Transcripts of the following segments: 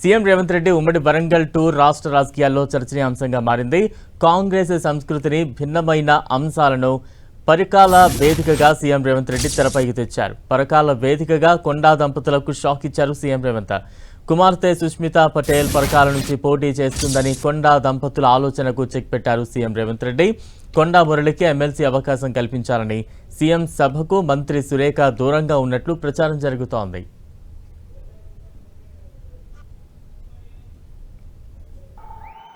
CM Revanth Reddy ఉమ్మడి Warangal tour రాష్ట్ర రాజకీయాల్లో చర్చనీయాంశంగా మారింది. కాంగ్రెస్ సంస్కృతిని భిన్నమైన అంశాలను పరకాల వేదికగా సీఎం రేవంత్ రెడ్డి తెరపైకి తెచ్చారు. పరకాల వేదికగా కొండా దంపతులకు షాక్ ఇచ్చారు సీఎం రేవంత్. కుమార్తె సుష్మితా పటేల్ పరకాల నుంచి పోటీ చేస్తుందని కొండా దంపతుల ఆలోచనకు చెక్ పెట్టారు సీఎం రేవంత్ రెడ్డి. కొండా మురళికి ఎమ్మెల్సీ అవకాశం కల్పించాలని సీఎం సభకు మంత్రి సురేఖ దూరంగా ఉన్నట్లు ప్రచారం జరుగుతోంది.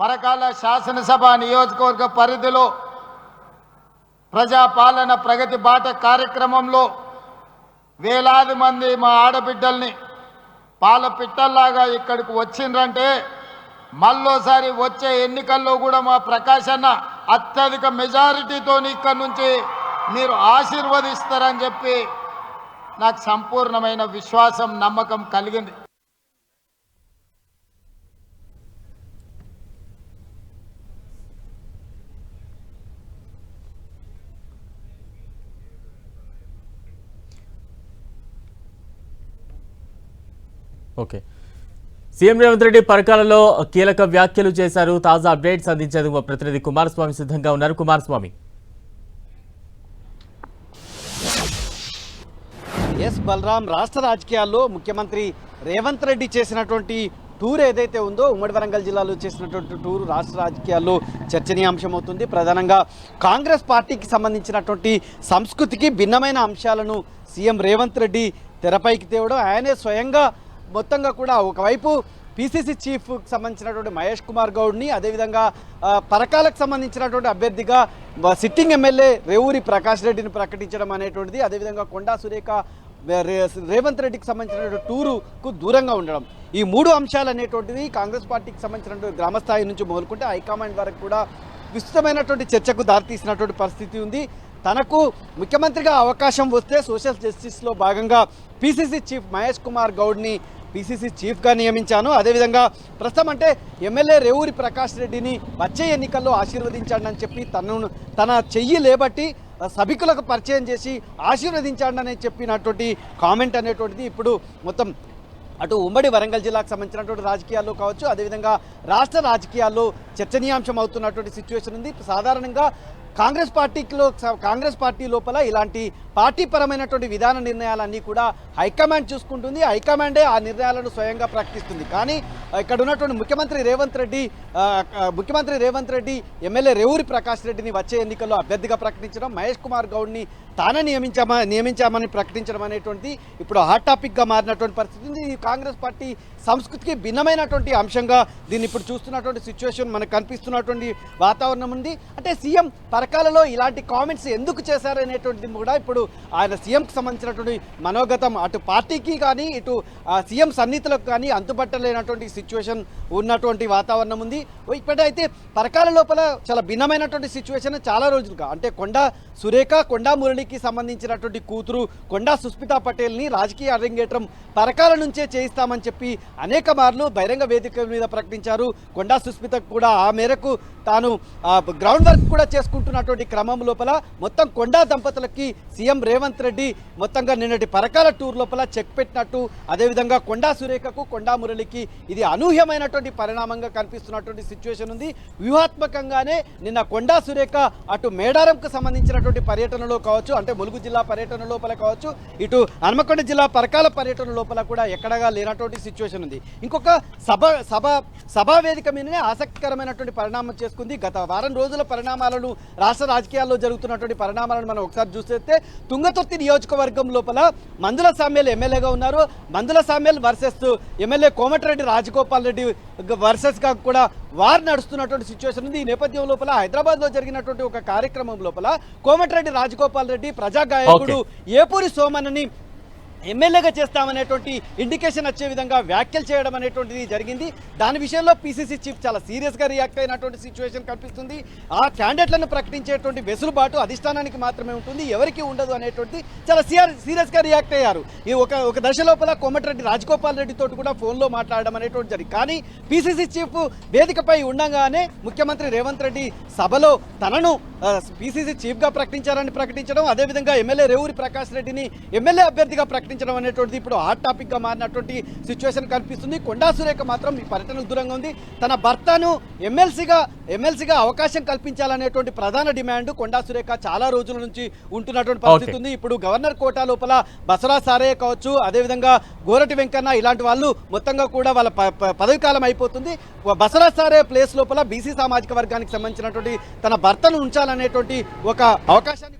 పరకాల శాసనసభ నియోజకవర్గ పరిధిలో ప్రజాపాలన ప్రగతి బాట కార్యక్రమంలో వేలాది మంది మా ఆడబిడ్డల్ని పాల పిట్టల్లాగా ఇక్కడికి వచ్చిండ్రంటే మళ్ళోసారి వచ్చే ఎన్నికల్లో కూడా మా ప్రకాష్ అన్న అత్యధిక మెజారిటీతో ఇక్కడి నుంచి మీరు ఆశీర్వదిస్తారని చెప్పి నాకు సంపూర్ణమైన విశ్వాసం నమ్మకం కలిగింది. ఓకే, సీఎం రేవంత్ రెడ్డి పరకాలలో కీలక వ్యాఖ్యలు చేశారు. తాజా అప్డేట్స్ అందించేందుకు మా ప్రతినిధి కుమారస్వామి సిద్ధంగా ఉన్నారు. కుమారస్వామి. ఎస్ బలరాం, రాష్ట్ర రాజకీయాల్లో ముఖ్యమంత్రి రేవంత్ రెడ్డి చేసినటువంటి టూర్ ఏదైతే ఉందో ఉమ్మడి వరంగల్ జిల్లాలో చేసినటువంటి టూర్ రాష్ట్ర రాజకీయాల్లో చర్చనీయాంశం అవుతుంది. ప్రధానంగా కాంగ్రెస్ పార్టీకి సంబంధించినటువంటి సంస్కృతికి భిన్నమైన అంశాలను సీఎం రేవంత్ రెడ్డి తెరపైకి తేవడం, ఆయనే స్వయంగా మొత్తంగా కూడా ఒకవైపు పిసిసి చీఫ్కి సంబంధించినటువంటి మహేష్ కుమార్ గౌడ్ని, అదేవిధంగా పరకాలకు సంబంధించినటువంటి అభ్యర్థిగా సిట్టింగ్ ఎమ్మెల్యే రేవూరి ప్రకాష్ రెడ్డిని ప్రకటించడం అనేటువంటిది, అదేవిధంగా కొండా సురేఖ రేవంత్ రెడ్డికి సంబంధించినటువంటి టూరుకు దూరంగా ఉండడం, ఈ మూడు అంశాలు అనేటువంటిది కాంగ్రెస్ పార్టీకి సంబంధించినటువంటి గ్రామస్థాయి నుంచి మొదలుకుంటే హైకమాండ్ వరకు కూడా విస్తృతమైనటువంటి చర్చకు దారితీసినటువంటి పరిస్థితి ఉంది. తనకు ముఖ్యమంత్రిగా అవకాశం వస్తే సోషల్ జస్టిస్లో భాగంగా పిసిసి చీఫ్ మహేష్ కుమార్ గౌడ్ని పిసిసి చీఫ్గా నియమించాను, అదేవిధంగా ప్రస్తుతం అంటే ఎమ్మెల్యే రేవూరి ప్రకాష్ రెడ్డిని వచ్చే ఎన్నికల్లో ఆశీర్వదించాడని చెప్పి తన చెయ్యి లేబట్టి సభికులకు పరిచయం చేసి ఆశీర్వదించాడని చెప్పినటువంటి కామెంట్ అనేటువంటిది ఇప్పుడు మొత్తం అటు ఉమ్మడి వరంగల్ జిల్లాకు సంబంధించినటువంటి రాజకీయాల్లో కావచ్చు, అదేవిధంగా రాష్ట్ర రాజకీయాల్లో చర్చనీయాంశం అవుతున్నటువంటి సిచ్యువేషన్ ఉంది. సాధారణంగా కాంగ్రెస్ పార్టీ లోపల ఇలాంటి పార్టీపరమైనటువంటి విధాన నిర్ణయాలన్నీ కూడా హైకమాండ్ చూసుకుంటుంది. హైకమాండే ఆ నిర్ణయాలను స్వయంగా ప్రకటిస్తుంది. కానీ ఇక్కడ ఉన్నటువంటి ముఖ్యమంత్రి రేవంత్ రెడ్డి ఎమ్మెల్యే రేవూరి ప్రకాష్ రెడ్డిని వచ్చే ఎన్నికల్లో అభ్యర్థిగా ప్రకటించడం, మహేష్ కుమార్ గౌడ్ని తానే నియమించామని ప్రకటించడం అనేటువంటిది ఇప్పుడు హాట్ టాపిక్గా మారినటువంటి పరిస్థితి ఉంది. ఈ కాంగ్రెస్ పార్టీ సంస్కృతికి భిన్నమైనటువంటి అంశంగా దీన్ని ఇప్పుడు చూస్తున్నటువంటి సిచ్యువేషన్ మనకు కనిపిస్తున్నటువంటి వాతావరణం ఉంది. అంటే సీఎం పరకాలలో ఇలాంటి కామెంట్స్ ఎందుకు చేశారనేటువంటిది కూడా ఇప్పుడు ఆయన సీఎంకి సంబంధించినటువంటి మనోగతం అటు పార్టీకి కానీ ఇటు సీఎం సన్నిహితులకు కానీ అంతుపట్టలేనటువంటి సిచ్యువేషన్ ఉన్నటువంటి వాతావరణం ఉంది. ఇప్పుడైతే పరకాల లోపల చాలా భిన్నమైనటువంటి సిచ్యువేషన్ చాలా రోజులుగా, అంటే కొండా సురేఖ, కొండా మురళికి సంబంధించినటువంటి కూతురు కొండా సుష్మితా పటేల్ని రాజకీయ అరంగేట్రం పరకాల నుంచే చేయిస్తామని చెప్పి అనేక మార్లు బహిరంగ వేదిక మీద ప్రకటించారు. కొండా సుష్మితకు కూడా ఆ మేరకు తాను గ్రౌండ్ వర్క్ కూడా చేసుకుంటున్నటువంటి క్రమం లోపల మొత్తం కొండా దంపతులకి సీఎం రేవంత్ రెడ్డి మొత్తంగా నిన్నటి పరకాల టూర్ లోపల చెక్ పెట్టినట్టు, అదేవిధంగా కొండా సురేఖకు, కొండా మురళికి ఇది అనూహ్యమైనటువంటి పరిణామంగా కనిపిస్తున్నటువంటి సిచ్యువేషన్ ఉంది. వ్యూహాత్మకంగానే నిన్న కొండా సురేఖ అటు మేడారంకు సంబంధించినటువంటి పర్యటనలో కావచ్చు, అంటే ములుగు జిల్లా పర్యటన లోపల కావచ్చు, ఇటు హన్మకొండ జిల్లా పరకాల పర్యటన లోపల కూడా ఎక్కడగా లేనటువంటి సిచ్యువేషన్ ఉంది. ఇంకొక సభా వేదిక మీదనే ఆసక్తికరమైనటువంటి పరిణామం చేసుకుంది. గత వారం రోజుల పరిణామాలను, రాష్ట్ర రాజకీయాల్లో జరుగుతున్నటువంటి పరిణామాలను మనం ఒకసారి చూస్తే తుంగతుర్తి నియోజకవర్గం లోపల మందుల సామ్యాల్ ఎమ్మెల్యేగా ఉన్నారు. మందుల సామ్యాల్ వర్సెస్ ఎమ్మెల్యే కోమటిరెడ్డి రాజగోపాల్ రెడ్డి వర్సెస్గా కూడా వార్ నడుస్తున్నటువంటి సిచ్యువేషన్ ఉంది. ఈ నేపథ్యం లోపల హైదరాబాద్లో జరిగినటువంటి ఒక కార్యక్రమం లోపల కోమటిరెడ్డి రాజగోపాల్ రెడ్డి ప్రజాగాయకుడు ఏపూరి సోమన్నని ఎమ్మెల్యేగా చేస్తామనేటువంటి ఇండికేషన్ వచ్చే విధంగా వ్యాఖ్యలు చేయడం అనేటువంటిది జరిగింది. దాని విషయంలో పిసిసి చీఫ్ చాలా సీరియస్గా రియాక్ట్ అయినటువంటి సిచ్యువేషన్ కనిపిస్తుంది. ఆ క్యాండిడేట్లను ప్రకటించేటువంటి వెసులుబాటు అధిష్టానానికి మాత్రమే ఉంటుంది, ఎవరికి ఉండదు అనేటువంటిది చాలా సీరియస్గా రియాక్ట్ అయ్యారు. ఈ ఒక దశ లోపల కోమటిరెడ్డి రాజగోపాల్ రెడ్డితో కూడా ఫోన్లో మాట్లాడడం అనేటువంటి జరిగింది. కానీ పిసిసి చీఫ్ వేదికపై ఉండగానే ముఖ్యమంత్రి రేవంత్ రెడ్డి సభలో తనను పిసిసి చీఫ్గా ప్రకటించడం అదేవిధంగా ఎమ్మెల్యే రేవూరి ప్రకాష్ రెడ్డిని ఎమ్మెల్యే అభ్యర్థిగా ప్రకటించడం అనేటువంటిది ఇప్పుడు హాట్ టాపిక్గా మారినటువంటి సిచ్యువేషన్ కనిపిస్తుంది. కొండా సురేఖ మాత్రం ఈ పర్యటనకు దూరంగా ఉంది. తన భర్తను ఎమ్మెల్సీగా అవకాశం కల్పించాలనేటువంటి ప్రధాన డిమాండ్ కొండా సురేఖ చాలా రోజుల నుంచి ఉంటున్నటువంటి పరిస్థితి ఉంది. ఇప్పుడు గవర్నర్ కోటా లోపల బసవరాజ్ సారయ్య కావచ్చు, అదేవిధంగా గోరటి వెంకన్న ఇలాంటి వాళ్ళు మొత్తంగా కూడా వాళ్ళ పదవి కాలం అయిపోతుంది. బసవరాజ్ సారయ్య ప్లేస్ లోపల బీసీ సామాజిక వర్గానికి సంబంధించినటువంటి తన భర్తను ఉంచాలనేటువంటి ఒక అవకాశాన్ని